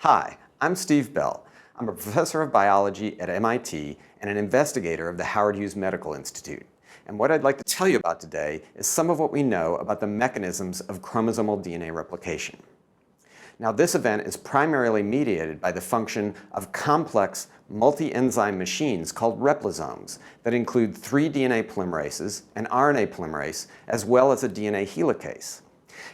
Hi, I'm Steve Bell. I'm a professor of biology at MIT and an investigator of the Howard Hughes Medical Institute. And what I'd like to tell you about today is some of what we know about the mechanisms of chromosomal DNA replication. Now, this event is primarily mediated by the function of complex multi-enzyme machines called replisomes that include 3 DNA polymerases, an RNA polymerase, as well as a DNA helicase.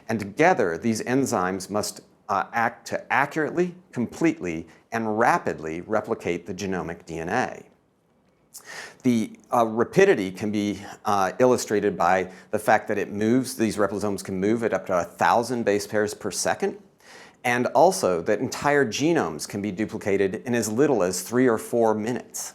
And together, these enzymes must act to accurately, completely, and rapidly replicate the genomic DNA. The rapidity can be illustrated by the fact that these replisomes can move at up to 1,000 base pairs per second, and also that entire genomes can be duplicated in as little as 3 or 4 minutes.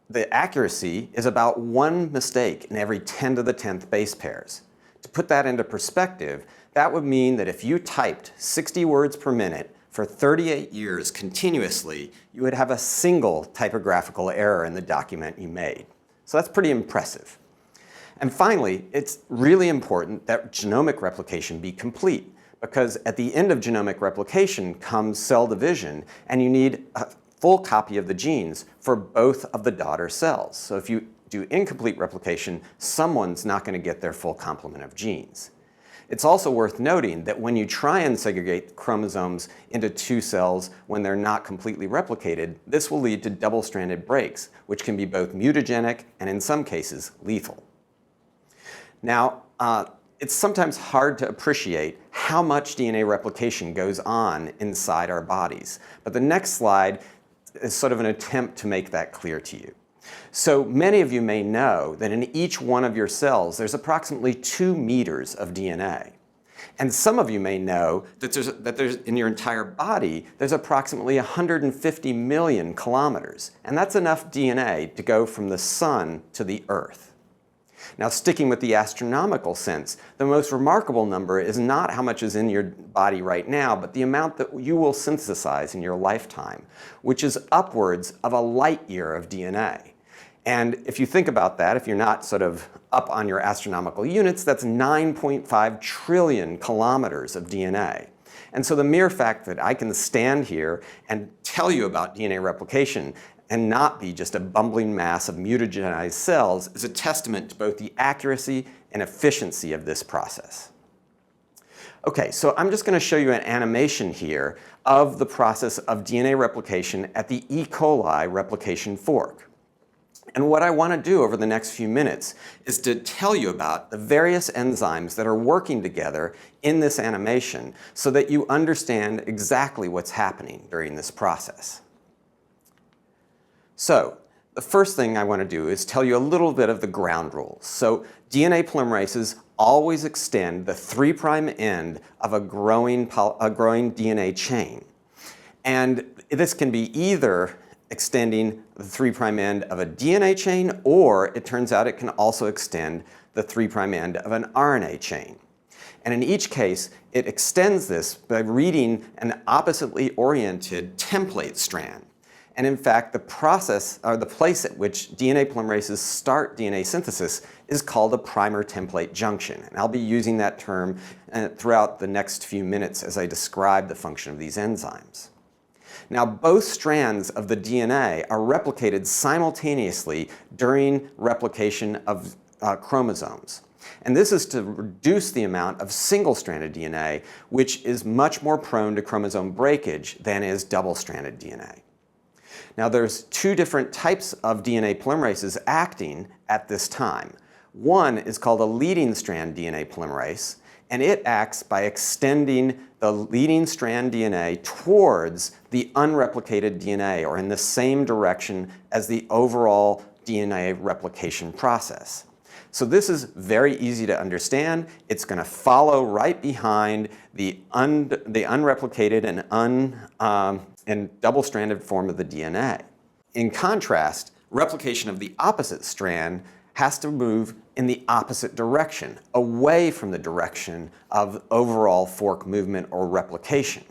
The accuracy is about 1 mistake in every 10 to the 10th base pairs. To put that into perspective, that would mean that if you typed 60 words per minute for 38 years continuously, you would have a single typographical error in the document you made. So that's pretty impressive. And finally, it's really important that genomic replication be complete, because at the end of genomic replication comes cell division, and you need a full copy of the genes for both of the daughter cells. So if you do incomplete replication, someone's not going to get their full complement of genes. It's also worth noting that when you try and segregate chromosomes into 2 cells when they're not completely replicated, this will lead to double-stranded breaks, which can be both mutagenic and in some cases lethal. Now, it's sometimes hard to appreciate how much DNA replication goes on inside our bodies, but the next slide is sort of an attempt to make that clear to you. So many of you may know that in each one of your cells there's approximately 2 meters of DNA. And some of you may know that there's in your entire body there's approximately 150 million kilometers. And that's enough DNA to go from the sun to the Earth. Now, sticking with the astronomical sense, the most remarkable number is not how much is in your body right now, but the amount that you will synthesize in your lifetime, which is upwards of a light year of DNA. And if you think about that, if you're not sort of up on your astronomical units, that's 9.5 trillion kilometers of DNA. And so the mere fact that I can stand here and tell you about DNA replication and not be just a bumbling mass of mutagenized cells is a testament to both the accuracy and efficiency of this process. Okay, so I'm just going to show you an animation here of the process of DNA replication at the E. coli replication fork. And what I want to do over the next few minutes is to tell you about the various enzymes that are working together in this animation so that you understand exactly what's happening during this process. So, the first thing I want to do is tell you a little bit of the ground rules. So, DNA polymerases always extend the 3' end of a growing DNA chain. And this can be either extending the 3' end of a DNA chain, or it turns out it can also extend the 3' end of an RNA chain. And in each case, it extends this by reading an oppositely oriented template strand. And in fact, the process, or the place at which DNA polymerases start DNA synthesis is called a primer-template junction. And I'll be using that term throughout the next few minutes as I describe the function of these enzymes. Now, both strands of the DNA are replicated simultaneously during replication of chromosomes. And this is to reduce the amount of single-stranded DNA, which is much more prone to chromosome breakage than is double-stranded DNA. Now, there's 2 different types of DNA polymerases acting at this time. One is called a leading strand DNA polymerase, and it acts by extending the leading strand DNA towards the unreplicated DNA, or in the same direction as the overall DNA replication process. So this is very easy to understand. It's going to follow right behind the unreplicated and double-stranded form of the DNA. In contrast, replication of the opposite strand has to move in the opposite direction, away from the direction of overall fork movement or replication.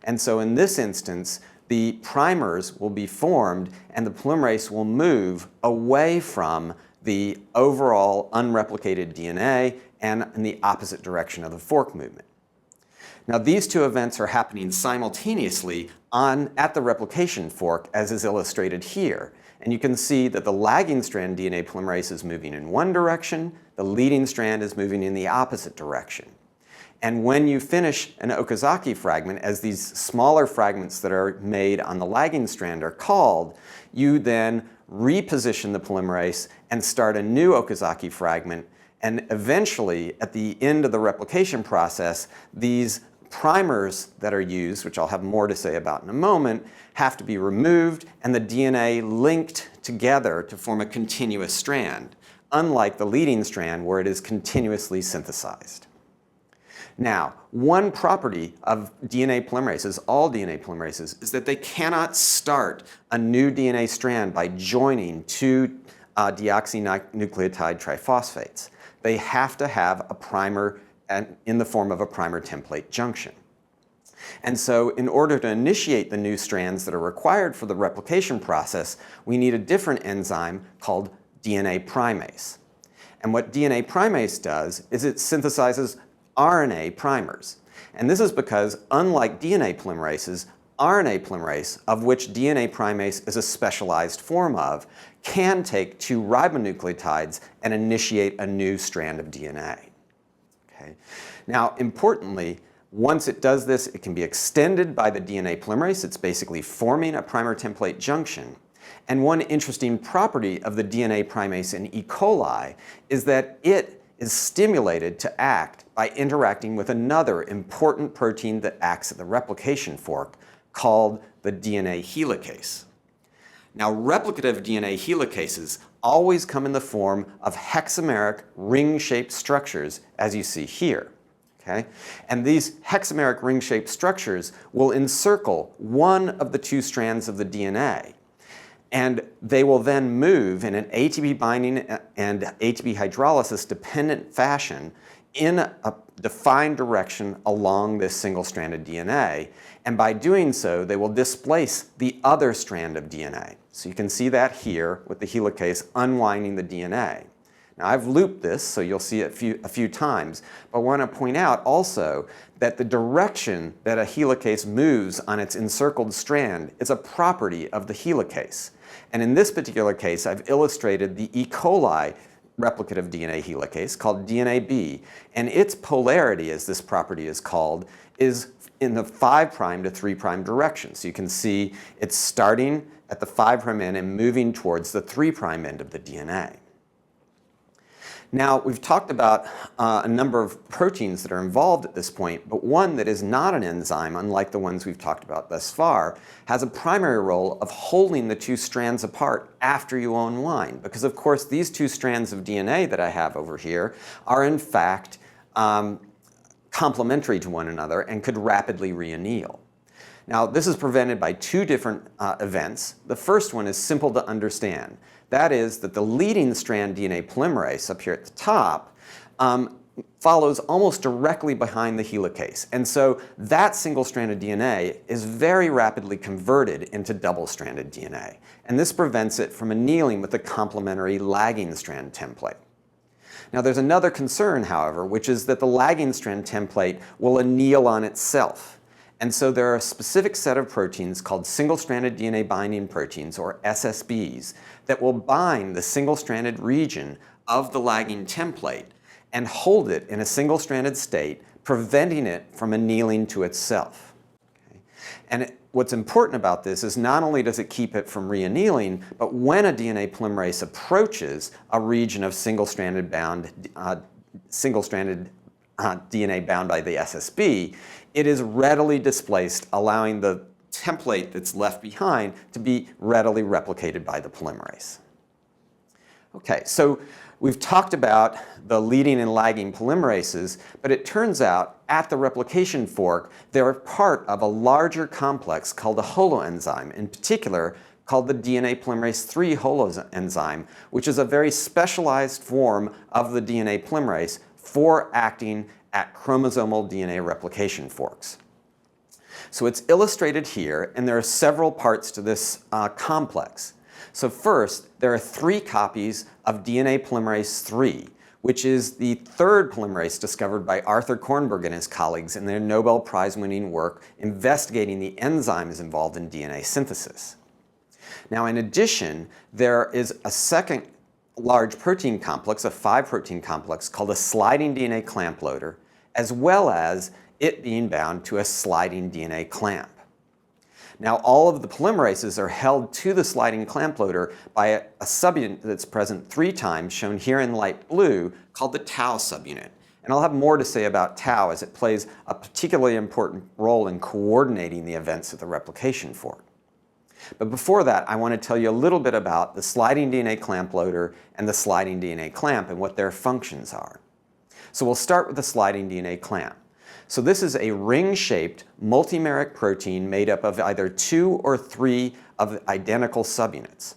And so in this instance, the primers will be formed and the polymerase will move away from the overall unreplicated DNA and in the opposite direction of the fork movement. Now, these two events are happening simultaneously at the replication fork, as is illustrated here. And you can see that the lagging strand DNA polymerase is moving in one direction, the leading strand is moving in the opposite direction. And when you finish an Okazaki fragment, as these smaller fragments that are made on the lagging strand are called, you then reposition the polymerase and start a new Okazaki fragment. And eventually, at the end of the replication process, these primers that are used, which I'll have more to say about in a moment, have to be removed and the DNA linked together to form a continuous strand, unlike the leading strand where it is continuously synthesized. Now, one property of DNA polymerases, all DNA polymerases, is that they cannot start a new DNA strand by joining two deoxynucleotide triphosphates. They have to have a primer in the form of a primer template junction. And so in order to initiate the new strands that are required for the replication process, we need a different enzyme called DNA primase. And what DNA primase does is it synthesizes RNA primers. And this is because, unlike DNA polymerases, RNA polymerase, of which DNA primase is a specialized form of, can take two ribonucleotides and initiate a new strand of DNA. Okay. Now, importantly, once it does this, it can be extended by the DNA polymerase. It's basically forming a primer template junction. And one interesting property of the DNA primase in E. coli is that it is stimulated to act by interacting with another important protein that acts at the replication fork, called the DNA helicase. Now, replicative DNA helicases always come in the form of hexameric ring-shaped structures, as you see here. Okay? And these hexameric ring-shaped structures will encircle one of the two strands of the DNA. And they will then move in an ATP binding and ATP hydrolysis dependent fashion in a defined direction along this single-stranded DNA. And by doing so, they will displace the other strand of DNA. So you can see that here with the helicase unwinding the DNA. Now, I've looped this, so you'll see it a few times. But I want to point out also that the direction that a helicase moves on its encircled strand is a property of the helicase. And in this particular case, I've illustrated the E. coli replicative DNA helicase called DNAB. And its polarity, as this property is called, is in the 5' to 3' direction. So you can see it's starting at the 5' end and moving towards the 3' end of the DNA. Now, we've talked about a number of proteins that are involved at this point, but one that is not an enzyme, unlike the ones we've talked about thus far, has a primary role of holding the two strands apart after you unwind. Because, of course, these two strands of DNA that I have over here are, in fact, complementary to one another and could rapidly reanneal. Now, this is prevented by two different events. The first one is simple to understand. That is that the leading strand DNA polymerase up here at the top follows almost directly behind the helicase. And so that single-stranded DNA is very rapidly converted into double-stranded DNA. And this prevents it from annealing with the complementary lagging strand template. Now, there's another concern, however, which is that the lagging strand template will anneal on itself. And so there are a specific set of proteins called single-stranded DNA binding proteins, or SSBs, that will bind the single-stranded region of the lagging template and hold it in a single-stranded state, preventing it from annealing to itself. Okay? And what's important about this is not only does it keep it from reannealing, but when a DNA polymerase approaches a region of single-stranded DNA bound by the SSB, it is readily displaced, allowing the template that's left behind to be readily replicated by the polymerase. Okay, so we've talked about the leading and lagging polymerases, but it turns out at the replication fork, they're part of a larger complex called a holoenzyme, in particular called the DNA polymerase III holoenzyme, which is a very specialized form of the DNA polymerase for acting at chromosomal DNA replication forks. So it's illustrated here, and there are several parts to this complex. So first, there are 3 copies of DNA polymerase III, which is the third polymerase discovered by Arthur Kornberg and his colleagues in their Nobel Prize-winning work investigating the enzymes involved in DNA synthesis. Now, in addition, there is a second large protein complex, a 5-protein complex, called a sliding DNA clamp loader, as well as it being bound to a sliding DNA clamp. Now, all of the polymerases are held to the sliding clamp loader by a subunit that's present 3 times, shown here in light blue, called the tau subunit. And I'll have more to say about tau, as it plays a particularly important role in coordinating the events of the replication fork. But before that, I want to tell you a little bit about the sliding DNA clamp loader and the sliding DNA clamp and what their functions are. So we'll start with the sliding DNA clamp. So this is a ring-shaped multimeric protein made up of either 2 or 3 of identical subunits.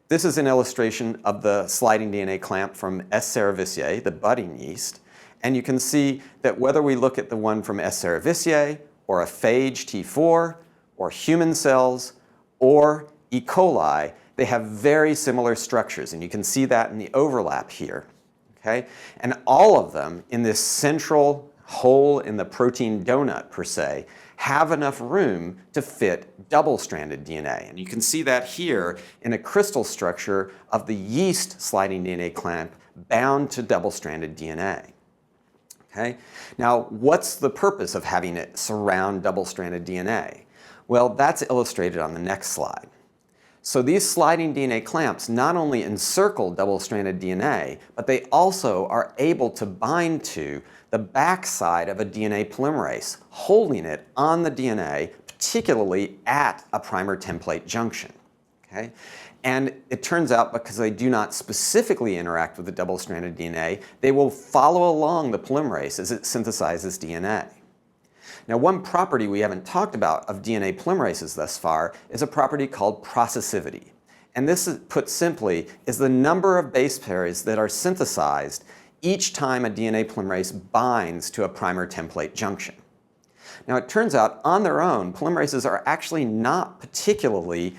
This is an illustration of the sliding DNA clamp from S. cerevisiae, the budding yeast. And you can see that whether we look at the one from S. cerevisiae, or a phage T4, or human cells, or E. coli, they have very similar structures, and you can see that in the overlap here. Okay? And all of them in this central hole in the protein donut, per se, have enough room to fit double-stranded DNA. And you can see that here in a crystal structure of the yeast sliding DNA clamp bound to double-stranded DNA. Okay? Now, what's the purpose of having it surround double-stranded DNA? Well, that's illustrated on the next slide. So these sliding DNA clamps not only encircle double-stranded DNA, but they also are able to bind to the backside of a DNA polymerase, holding it on the DNA, particularly at a primer template junction. Okay? And it turns out, because they do not specifically interact with the double-stranded DNA, they will follow along the polymerase as it synthesizes DNA. Now, one property we haven't talked about of DNA polymerases thus far is a property called processivity. And this, put simply, is the number of base pairs that are synthesized each time a DNA polymerase binds to a primer template junction. Now, it turns out, on their own, polymerases are actually not particularly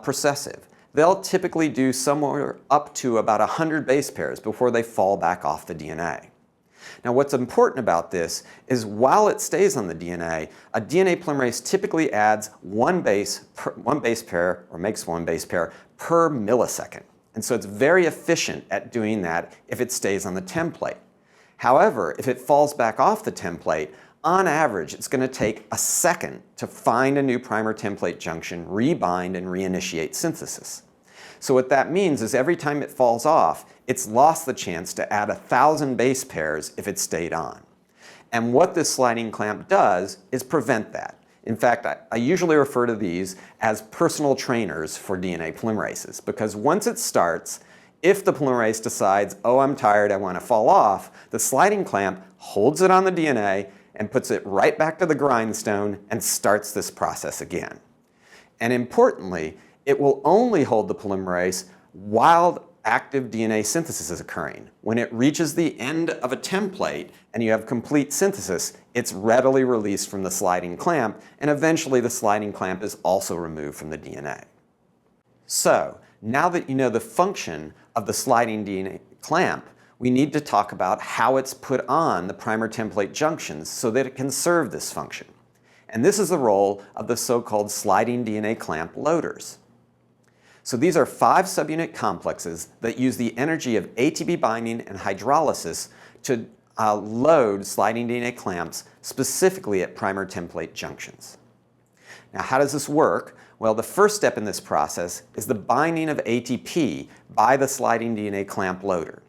processive. They'll typically do somewhere up to about 100 base pairs before they fall back off the DNA. Now, what's important about this is while it stays on the DNA, a DNA polymerase typically adds one base pair, or makes one base pair, per millisecond. And so it's very efficient at doing that if it stays on the template. However, if it falls back off the template, on average, it's going to take a second to find a new primer template junction, rebind, and reinitiate synthesis. So what that means is every time it falls off, it's lost the chance to add 1,000 base pairs if it stayed on. And what this sliding clamp does is prevent that. In fact, I usually refer to these as personal trainers for DNA polymerases, because once it starts, if the polymerase decides, oh, I'm tired, I want to fall off, the sliding clamp holds it on the DNA and puts it right back to the grindstone and starts this process again. And importantly, it will only hold the polymerase while active DNA synthesis is occurring. When it reaches the end of a template and you have complete synthesis, it's readily released from the sliding clamp, and eventually the sliding clamp is also removed from the DNA. So, now that you know the function of the sliding DNA clamp, we need to talk about how it's put on the primer template junctions so that it can serve this function. And this is the role of the so-called sliding DNA clamp loaders. So these are 5 subunit complexes that use the energy of ATP binding and hydrolysis to load sliding DNA clamps specifically at primer template junctions. Now, how does this work? Well, the first step in this process is the binding of ATP by the sliding DNA clamp loader.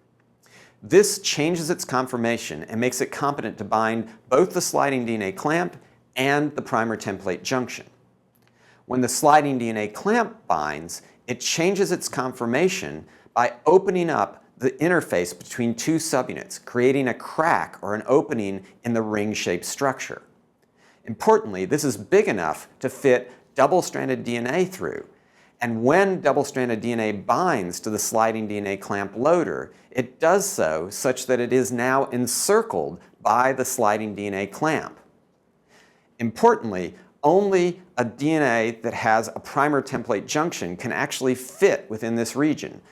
This changes its conformation and makes it competent to bind both the sliding DNA clamp and the primer template junction. When the sliding DNA clamp binds, it changes its conformation by opening up the interface between 2 subunits, creating a crack or an opening in the ring-shaped structure. Importantly, this is big enough to fit double-stranded DNA through. And when double-stranded DNA binds to the sliding DNA clamp loader, it does so such that it is now encircled by the sliding DNA clamp. Importantly, only a DNA that has a primer template junction can actually fit within this region.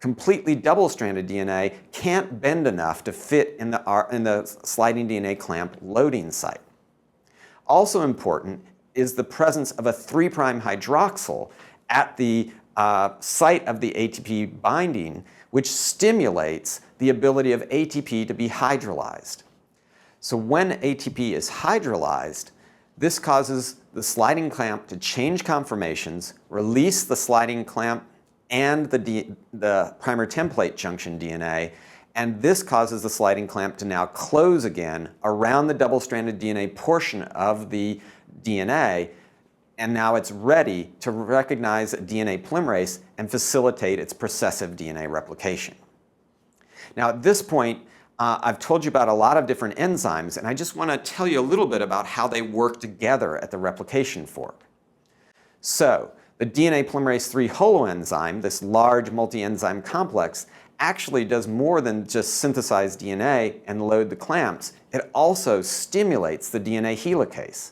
completely double-stranded DNA can't bend enough to fit in the sliding DNA clamp loading site. Also important is the presence of a 3' hydroxyl at the site of the ATP binding, which stimulates the ability of ATP to be hydrolyzed. So when ATP is hydrolyzed, this causes the sliding clamp to change conformations, release the sliding clamp and the primer template junction DNA, and this causes the sliding clamp to now close again around the double-stranded DNA portion of the DNA, and now it's ready to recognize a DNA polymerase and facilitate its processive DNA replication. Now at this point, I've told you about a lot of different enzymes, and I just want to tell you a little bit about how they work together at the replication fork. So, the DNA polymerase III holoenzyme, this large multi-enzyme complex, actually does more than just synthesize DNA and load the clamps. It also stimulates the DNA helicase.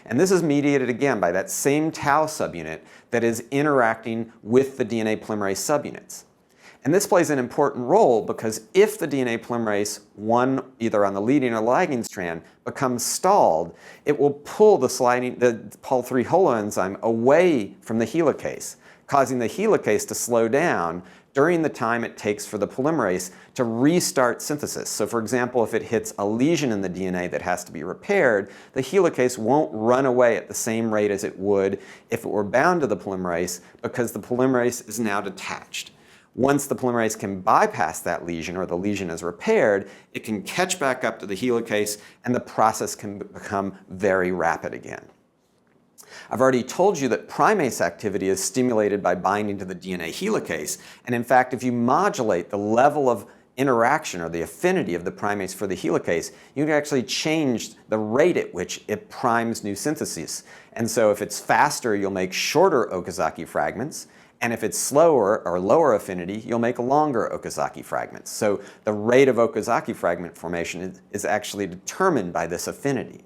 And this is mediated again by that same tau subunit that is interacting with the DNA polymerase subunits. And this plays an important role because if the DNA polymerase, one either on the leading or lagging strand, becomes stalled, it will pull the Pol3 holoenzyme away from the helicase, causing the helicase to slow down during the time it takes for the polymerase to restart synthesis. So for example, if it hits a lesion in the DNA that has to be repaired, the helicase won't run away at the same rate as it would if it were bound to the polymerase because the polymerase is now detached. Once the polymerase can bypass that lesion or the lesion is repaired, it can catch back up to the helicase and the process can become very rapid again. I've already told you that primase activity is stimulated by binding to the DNA helicase, and in fact, if you modulate the level of interaction or the affinity of the primase for the helicase, you can actually change the rate at which it primes new syntheses. And so if it's faster, you'll make shorter Okazaki fragments, and if it's slower or lower affinity, you'll make longer Okazaki fragments. So the rate of Okazaki fragment formation is actually determined by this affinity.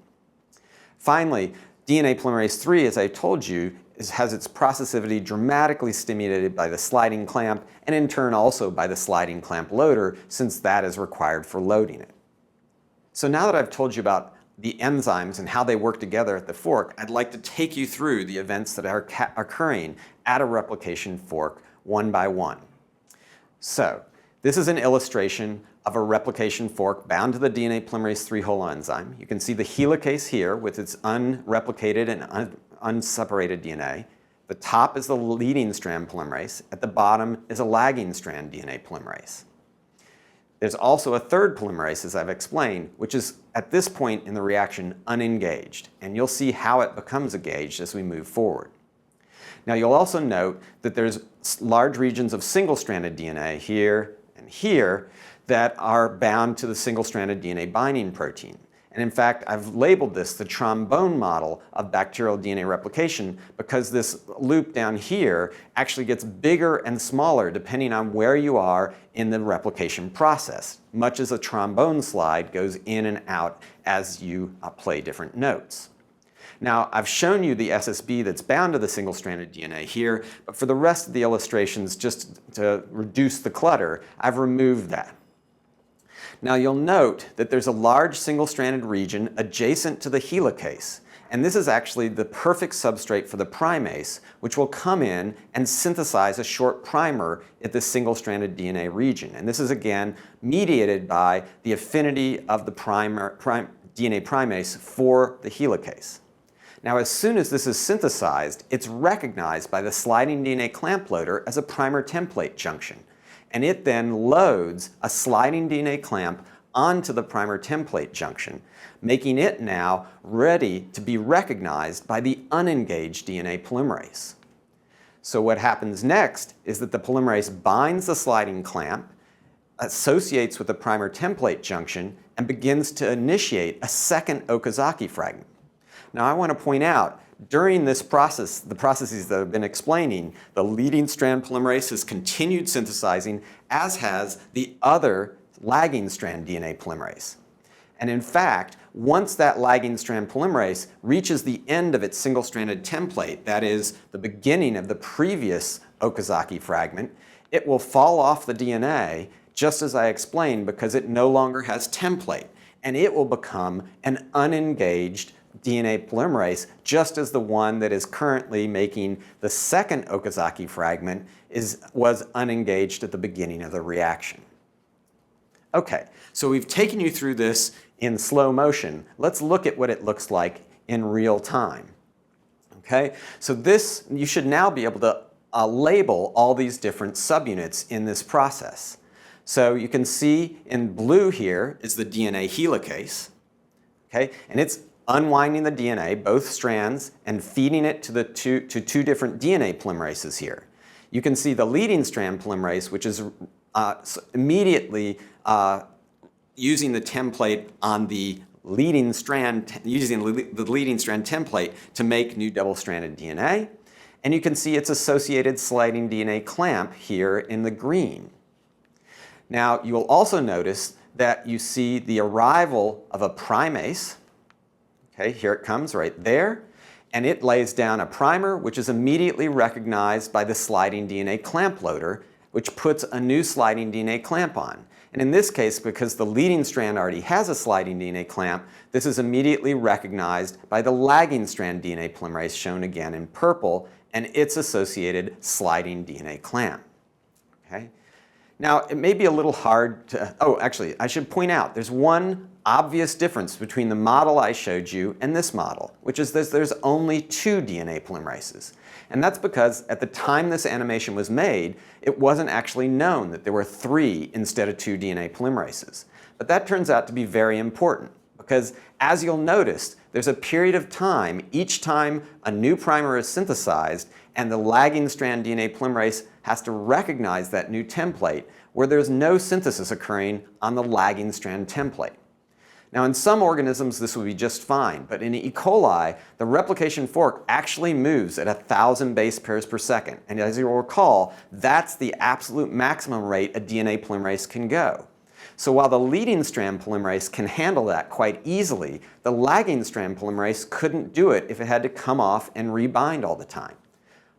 Finally, DNA polymerase III, as I told you, has its processivity dramatically stimulated by the sliding clamp and in turn also by the sliding clamp loader, since that is required for loading it. So now that I've told you about the enzymes and how they work together at the fork, I'd like to take you through the events that are occurring at a replication fork one by one. So this is an illustration of a replication fork bound to the DNA polymerase III holoenzyme. You can see the helicase here with its unreplicated and unseparated DNA. The top is the leading strand polymerase. At the bottom is a lagging strand DNA polymerase. There's also a third polymerase, as I've explained, which is at this point in the reaction unengaged, and you'll see how it becomes engaged as we move forward. Now you'll also note that there's large regions of single-stranded DNA here and here that are bound to the single-stranded DNA binding protein. And in fact, I've labeled this the trombone model of bacterial DNA replication because this loop down here actually gets bigger and smaller depending on where you are in the replication process, much as a trombone slide goes in and out as you play different notes. Now, I've shown you the SSB that's bound to the single-stranded DNA here, but for the rest of the illustrations, just to reduce the clutter, I've removed that. Now you'll note that there's a large single-stranded region adjacent to the helicase, and this is actually the perfect substrate for the primase, which will come in and synthesize a short primer at the single-stranded DNA region. And this is again mediated by the affinity of the DNA primase for the helicase. Now as soon as this is synthesized, it's recognized by the sliding DNA clamp loader as a primer template junction. And it then loads a sliding DNA clamp onto the primer template junction, making it now ready to be recognized by the unengaged DNA polymerase. So what happens next is that the polymerase binds the sliding clamp, associates with the primer template junction, and begins to initiate a second Okazaki fragment. Now I want to point out, during this process, the processes that I've been explaining, the leading strand polymerase has continued synthesizing, as has the other lagging strand DNA polymerase. And in fact, once that lagging strand polymerase reaches the end of its single-stranded template, that is, the beginning of the previous Okazaki fragment, it will fall off the DNA, just as I explained, because it no longer has template, and it will become an unengaged DNA polymerase, just as the one that is currently making the second Okazaki fragment was unengaged at the beginning of the reaction. Okay, so we've taken you through this in slow motion. Let's look at what it looks like in real time. Okay, so this, you should now be able to label all these different subunits in this process. So you can see in blue here is the DNA helicase, okay, and it's unwinding the DNA, both strands, and feeding it to two different DNA polymerases here. You can see the leading strand polymerase, which is immediately using the template on the leading strand, using the leading strand template to make new double-stranded DNA. And you can see its associated sliding DNA clamp here in the green. Now, you will also notice that you see the arrival of a primase. Okay, here it comes right there. And it lays down a primer, which is immediately recognized by the sliding DNA clamp loader, which puts a new sliding DNA clamp on. And in this case, because the leading strand already has a sliding DNA clamp, this is immediately recognized by the lagging strand DNA polymerase, shown again in purple, and its associated sliding DNA clamp. Okay? Now, it may be a little hard to, actually, I should point out, there's one obvious difference between the model I showed you and this model, which is that there's only 2 DNA polymerases. And that's because at the time this animation was made, it wasn't actually known that there were 3 instead of 2 DNA polymerases. But that turns out to be very important because, as you'll notice, there's a period of time each time a new primer is synthesized and the lagging strand DNA polymerase has to recognize that new template where there's no synthesis occurring on the lagging strand template. Now, in some organisms, this would be just fine, but in E. coli, the replication fork actually moves at 1,000 base pairs per second. And as you'll recall, that's the absolute maximum rate a DNA polymerase can go. So while the leading strand polymerase can handle that quite easily, the lagging strand polymerase couldn't do it if it had to come off and rebind all the time.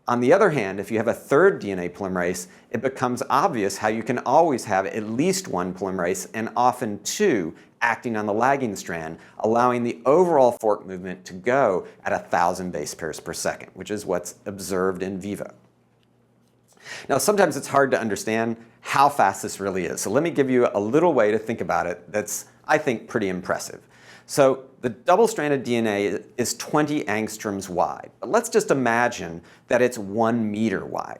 On the other hand, if you have a third DNA polymerase, it becomes obvious how you can always have at least one polymerase and often 2 acting on the lagging strand, allowing the overall fork movement to go at 1,000 base pairs per second, which is what's observed in vivo. Now, sometimes it's hard to understand how fast this really is. So let me give you a little way to think about it that's, I think, pretty impressive. So the double-stranded DNA is 20 angstroms wide. But let's just imagine that it's 1 meter wide.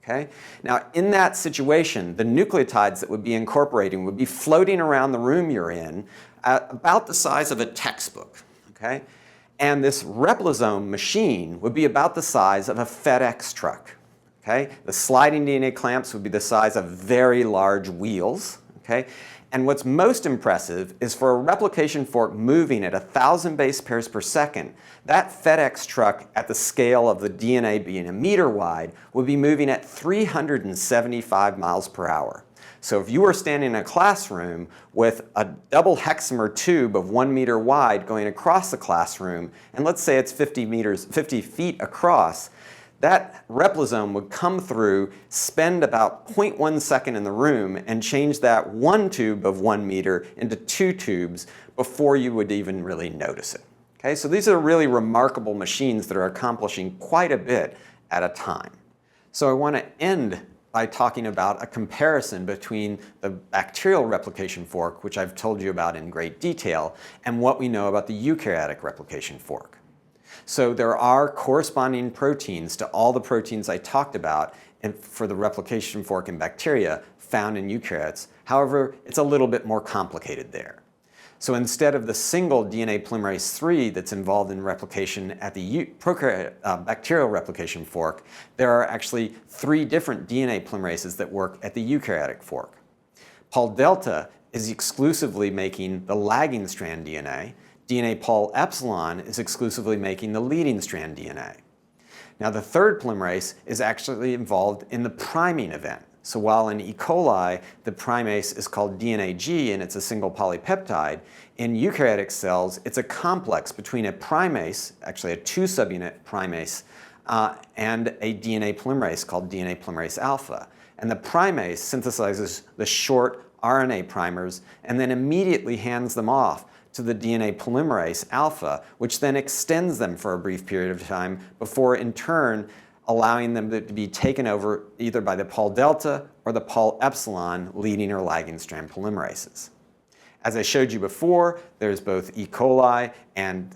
Okay? Now, in that situation, the nucleotides that would be incorporating would be floating around the room you're in at about the size of a textbook. Okay? And this replisome machine would be about the size of a FedEx truck. Okay? The sliding DNA clamps would be the size of very large wheels. Okay? And what's most impressive is for a replication fork moving at 1,000 base pairs per second, that FedEx truck at the scale of the DNA being 1 meter wide would be moving at 375 miles per hour. So if you were standing in a classroom with a double hexamer tube of 1 meter wide going across the classroom, and let's say it's 50 feet across, that replisome would come through, spend about 0.1 second in the room, and change that one tube of 1 meter into 2 tubes before you would even really notice it. Okay, so these are really remarkable machines that are accomplishing quite a bit at a time. So I want to end by talking about a comparison between the bacterial replication fork, which I've told you about in great detail, and what we know about the eukaryotic replication fork. So there are corresponding proteins to all the proteins I talked about for the replication fork in bacteria found in eukaryotes. However, it's a little bit more complicated there. So instead of the single DNA polymerase 3 that's involved in replication at the bacterial replication fork, there are actually 3 different DNA polymerases that work at the eukaryotic fork. Pol delta is exclusively making the lagging strand DNA. DNA Pol epsilon is exclusively making the leading strand DNA. Now, the third polymerase is actually involved in the priming event. So while in E. coli, the primase is called DNAG and it's a single polypeptide, in eukaryotic cells, it's a complex between a primase, actually a 2-subunit primase, and a DNA polymerase called DNA polymerase alpha. and the primase synthesizes the short RNA primers and then immediately hands them off to the DNA polymerase alpha, which then extends them for a brief period of time before in turn allowing them to be taken over either by the Pol delta or the Pol epsilon leading or lagging strand polymerases. As I showed you before, there's both E. coli and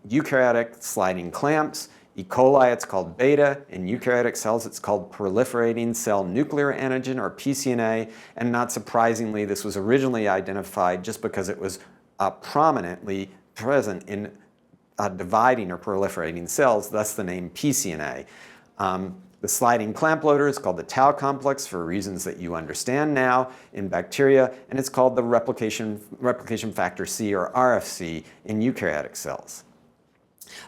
eukaryotic sliding clamps. E. coli, it's called beta. In eukaryotic cells, it's called proliferating cell nuclear antigen, or PCNA. And not surprisingly, this was originally identified just because it was prominently present in dividing or proliferating cells, thus the name PCNA. The sliding clamp loader is called the tau complex for reasons that you understand now in bacteria, and it's called the replication factor C, or RFC, in eukaryotic cells.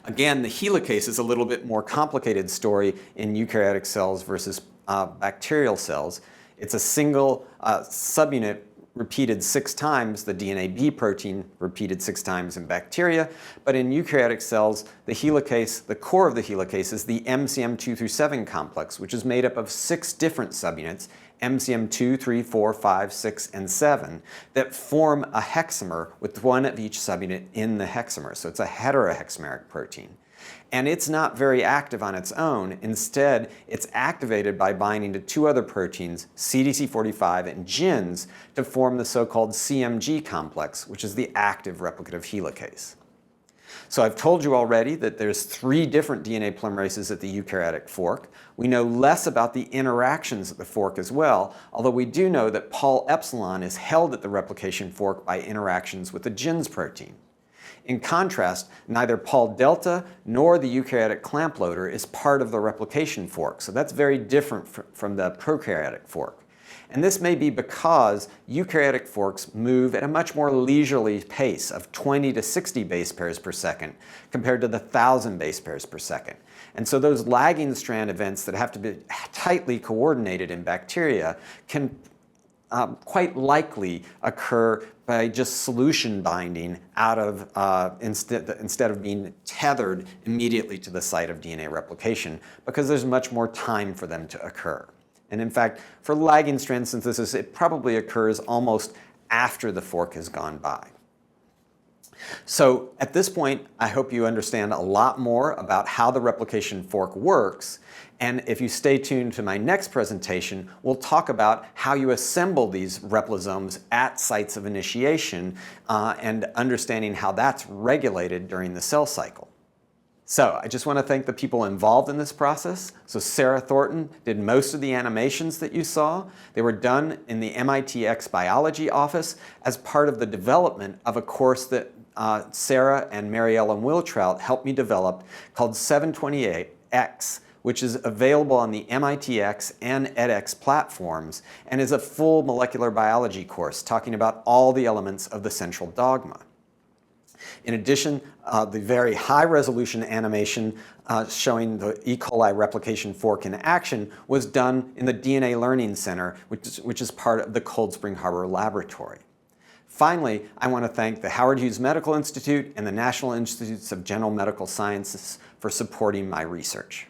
Again, the helicase is a little bit more complicated story in eukaryotic cells versus bacterial cells. It's a single subunit repeated 6 times, the DNA B protein repeated 6 times in bacteria, but in eukaryotic cells, the helicase, the core of the helicase is the MCM2 through 7 complex, which is made up of 6 different subunits, MCM2, 3, 4, 5, 6, and 7, that form a hexamer with one of each subunit in the hexamer. So it's a heterohexameric protein. And it's not very active on its own. Instead, it's activated by binding to 2 other proteins, CDC45 and GINs, to form the so-called CMG complex, which is the active replicative helicase. So I've told you already that there's 3 different DNA polymerases at the eukaryotic fork. We know less about the interactions at the fork as well, although we do know that Pol epsilon is held at the replication fork by interactions with the GINs protein. In contrast, neither Pol delta nor the eukaryotic clamp loader is part of the replication fork, so that's very different from the prokaryotic fork. And this may be because eukaryotic forks move at a much more leisurely pace of 20 to 60 base pairs per second compared to the 1,000 base pairs per second. And so those lagging strand events that have to be tightly coordinated in bacteria can quite likely occur by just solution binding out of instead of being tethered immediately to the site of DNA replication, because there's much more time for them to occur. And in fact, for lagging strand synthesis, it probably occurs almost after the fork has gone by. So at this point, I hope you understand a lot more about how the replication fork works. And if you stay tuned to my next presentation, we'll talk about how you assemble these replisomes at sites of initiation and understanding how that's regulated during the cell cycle. So I just want to thank the people involved in this process. So Sarah Thornton did most of the animations that you saw. They were done in the MIT X Biology office as part of the development of a course that Sarah and Mary Ellen Wiltrout helped me develop called 728X, which is available on the MIT X and edX platforms and is a full molecular biology course talking about all the elements of the central dogma. In addition, the very high-resolution animation showing the E. coli replication fork in action was done in the DNA Learning Center, which is part of the Cold Spring Harbor Laboratory. Finally, I want to thank the Howard Hughes Medical Institute and the National Institutes of General Medical Sciences for supporting my research.